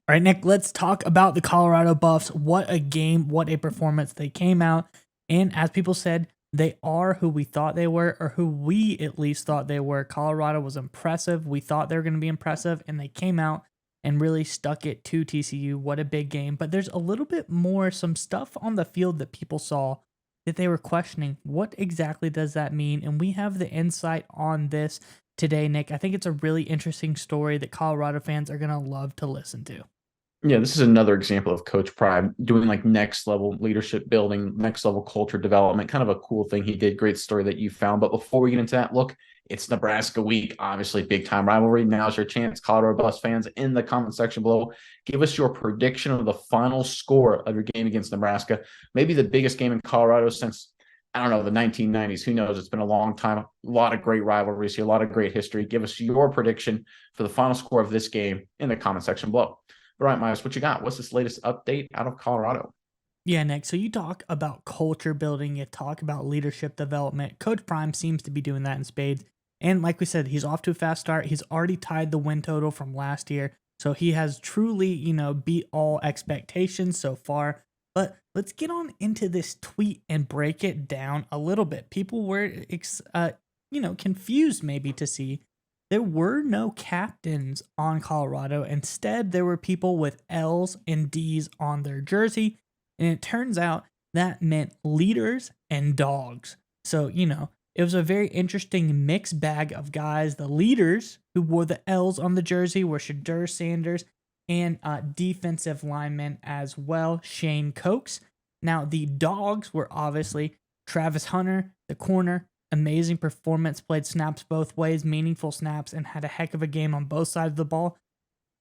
All right, Nick, let's talk about the Colorado Buffs. What a game, what a performance. They came out, and as people said, they are who we thought they were, or who we at least thought they were. Colorado was impressive. We thought they were going to be impressive, and they came out and really stuck it to TCU. What a big game. But there's a little bit more, some stuff on the field that people saw that they were questioning. What exactly does that mean? And we have the insight on this today, Nick. I think it's a really interesting story that Colorado fans are going to love to listen to. Yeah, this is another example of Coach Prime doing like next level leadership building, next level culture development. Kind of a cool thing he did. Great story that you found. But before we get into that, look, it's Nebraska week, obviously big time rivalry. Now's your chance, Colorado Buffs fans, in the comment section below. Give us your prediction of the final score of your game against Nebraska. Maybe the biggest game in Colorado since, I don't know, the 1990s. Who knows? It's been a long time. A lot of great rivalries here, a lot of great history. Give us your prediction for the final score of this game in the comment section below. All right, Miles, what you got? What's this latest update out of Colorado? Yeah, Nick. So you talk about culture building, you talk about leadership development. Coach Prime seems to be doing that in spades. And like we said, he's off to a fast start. He's already tied the win total from last year. So he has truly, beat all expectations so far. But let's get on into this tweet and break it down a little bit. People were, confused maybe to see there were no captains on Colorado. Instead, there were people with L's and D's on their jersey. And it turns out that meant leaders and dogs. So, it was a very interesting mixed bag of guys. The leaders who wore the L's on the jersey were Shedeur Sanders and defensive lineman as well, Shane Cokes. Now, the dogs were obviously Travis Hunter, the corner. Amazing performance, played snaps both ways, meaningful snaps, and had a heck of a game on both sides of the ball.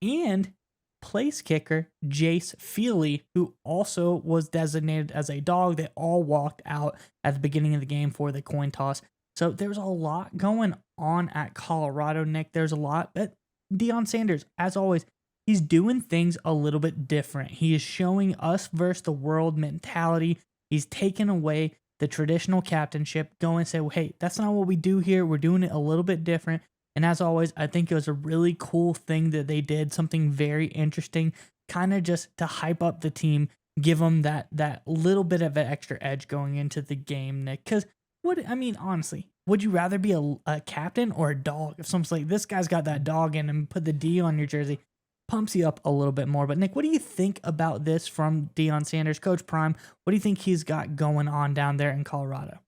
And place kicker Jace Feely, who also was designated as a dog. They all walked out at the beginning of the game for the coin toss. So there's a lot going on at Colorado, Nick. There's a lot. But Deion Sanders, as always, he's doing things a little bit different. He is showing us versus the world mentality. He's taken away the traditional captainship, go and say, well, hey, that's not what we do here. We're doing it a little bit different. And as always, I think it was a really cool thing that they did, something very interesting, kind of just to hype up the team, give them that little bit of an extra edge going into the game, Nick. Because honestly, would you rather be a captain or a dog? If someone's like, this guy's got that dog in him, put the D on your jersey, pumps you up a little bit more. But Nick, what do you think about this from Deion Sanders, Coach Prime? What do you think he's got going on down there in Colorado?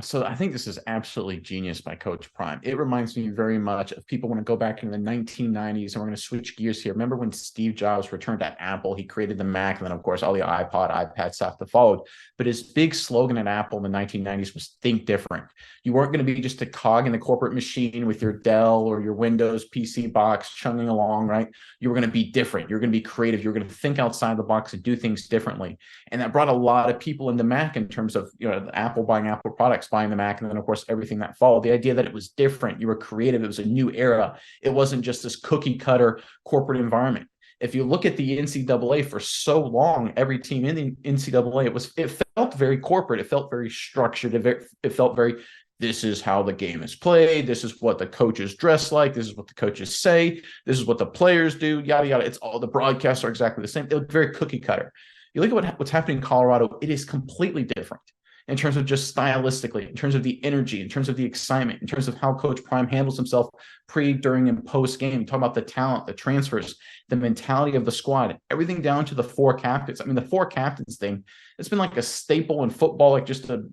So I think this is absolutely genius by Coach Prime. It reminds me very much of people want to go back in the 1990s, and we're going to switch gears here. Remember when Steve Jobs returned to Apple? He created the Mac, and then, of course, all the iPod, iPad stuff that followed. But his big slogan at Apple in the 1990s was think different. You weren't going to be just a cog in the corporate machine with your Dell or your Windows PC box chugging along, right? You were going to be different. You're going to be creative. You're going to think outside the box and do things differently. And that brought a lot of people into Mac in terms of, Apple buying Apple products, buying the Mac, and then, of course, everything that followed. The idea that it was different, you were creative, it was a new era. It wasn't just this cookie cutter corporate environment. If you look at the NCAA for so long, every team in the NCAA, it felt very corporate. It felt very structured. It felt very, this is how the game is played. This is what the coaches dress like. This is what the coaches say. This is what the players do, yada, yada. It's all, the broadcasts are exactly the same. It was very cookie cutter. You look at what's happening in Colorado, it is completely different in terms of just stylistically, in terms of the energy, in terms of the excitement, in terms of how Coach Prime handles himself pre, during, and post game. Talk about the talent, the transfers, the mentality of the squad, everything down to the four captains. I mean, the four captains thing, it's been like a staple in football, like just a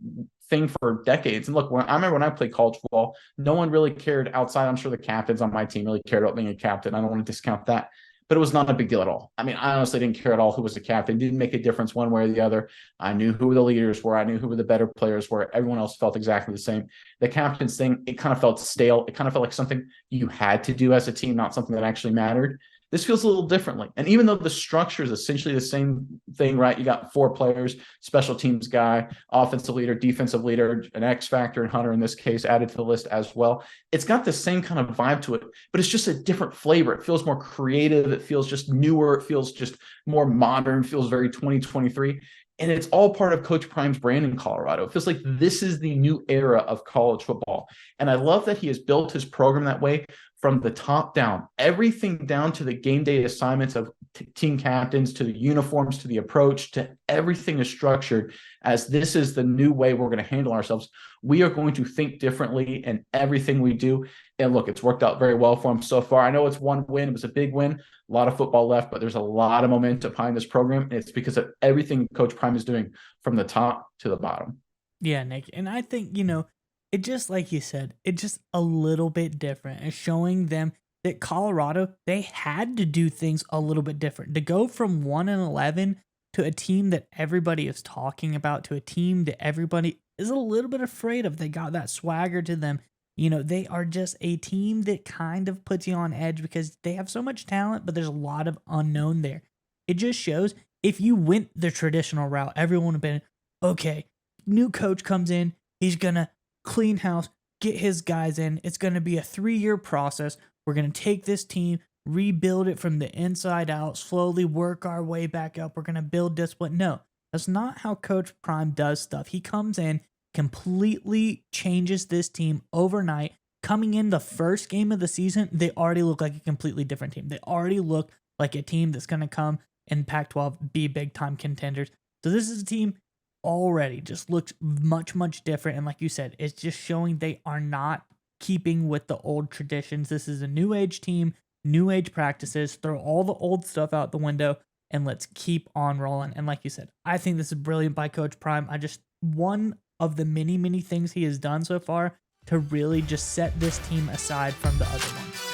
thing for decades. And look, I remember when I played college football, no one really cared outside. I'm sure the captains on my team really cared about being a captain. I don't want to discount that, but it was not a big deal at all. I mean, I honestly didn't care at all who was the captain. It didn't make a difference one way or the other. I knew who the leaders were. I knew who the better players were. Everyone else felt exactly the same. The captain's thing, it kind of felt stale. It kind of felt like something you had to do as a team, not something that actually mattered. This feels a little differently. And even though the structure is essentially the same thing, right? You got four players, special teams guy, offensive leader, defensive leader, an X factor, and Hunter in this case added to the list as well. It's got the same kind of vibe to it, but it's just a different flavor. It feels more creative. It feels just newer. It feels just more modern. It feels very 2023. And it's all part of Coach Prime's brand in Colorado. It feels like this is the new era of college football. And I love that he has built his program that way from the top down, everything down to the game day assignments of team captains to the uniforms to the approach to everything is structured as this is the new way we're going to handle ourselves. We are going to think differently in everything we do. And look, it's worked out very well for them so far. I know it's one win. It was a big win. A lot of football left, but there's a lot of momentum behind this program. And it's because of everything Coach Prime is doing from the top to the bottom. Yeah, Nick. And I think, it just like you said, it's just a little bit different and showing them that Colorado, they had to do things a little bit different. To go from 1-11 to a team that everybody is talking about, to a team that everybody is a little bit afraid of. They got that swagger to them. They are just a team that kind of puts you on edge because they have so much talent, but there's a lot of unknown there. It just shows if you went the traditional route, everyone would have been, okay, new coach comes in, he's going to clean house, get his guys in. It's going to be a 3-year process. We're going to take this team, rebuild it from the inside out, slowly work our way back up. We're going to build discipline. No, that's not how Coach Prime does stuff. He comes in, completely changes this team overnight. Coming in the first game of the season, they already look like a completely different team. They already look like a team that's going to come in Pac-12, be big-time contenders. So this is a team already just looks much, much different. And like you said, it's just showing they are not keeping with the old traditions. This is a new age team, new age practices. Throw all the old stuff out the window and let's keep on rolling. And like you said, I think this is brilliant by Coach Prime. One of the many, many things he has done so far to really just set this team aside from the other ones.